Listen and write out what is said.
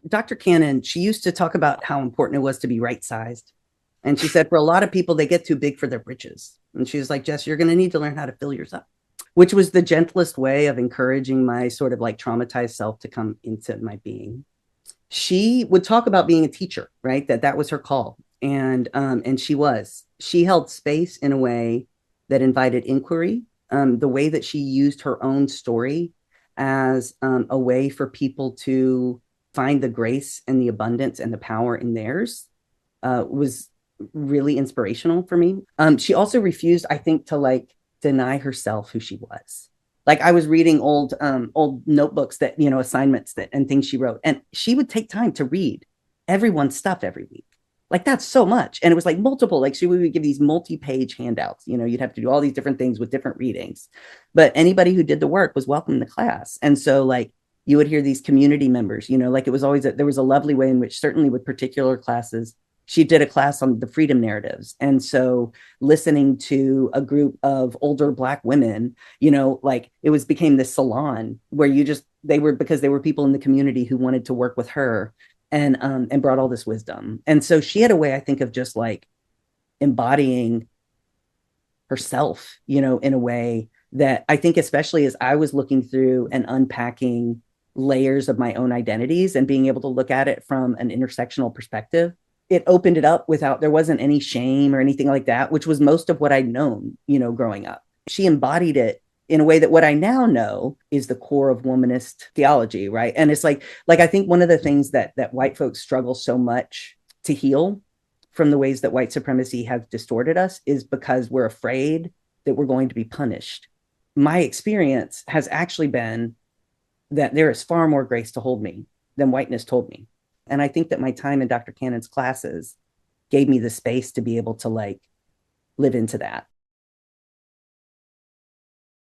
Dr. Cannon, she used to talk about how important it was to be right sized. And she said, for a lot of people, they get too big for their britches. And she was like, Jess, you're going to need to learn how to fill yours up, which was the gentlest way of encouraging my sort of like traumatized self to come into my being. She would talk about being a teacher, right? That was her call. And she held space in a way that invited inquiry. The way that she used her own story as a way for people to find the grace and the abundance and the power in theirs was really inspirational for me. She also refused, I think, to like deny herself who she was. Like I was reading old notebooks that, assignments that and things she wrote, and she would take time to read everyone's stuff every week. Like that's so much. And it was like multiple, like she would give these multi-page handouts. You'd have to do all these different things with different readings. But anybody who did the work was welcome in the class. And so like you would hear these community members, like it was always there was a lovely way in which certainly with particular classes, she did a class on the freedom narratives. And so listening to a group of older Black women, like it was became this salon where because they were people in the community who wanted to work with her and brought all this wisdom. And so she had a way, I think, of just like embodying herself, in a way that I think, especially as I was looking through and unpacking layers of my own identities and being able to look at it from an intersectional perspective, it opened it up there wasn't any shame or anything like that, which was most of what I'd known, growing up. She embodied it in a way that what I now know is the core of womanist theology, right? And it's like I think one of the things that white folks struggle so much to heal from the ways that white supremacy has distorted us is because we're afraid that we're going to be punished. My experience has actually been that there is far more grace to hold me than whiteness told me. And I think that my time in Dr. Cannon's classes gave me the space to be able to like live into that.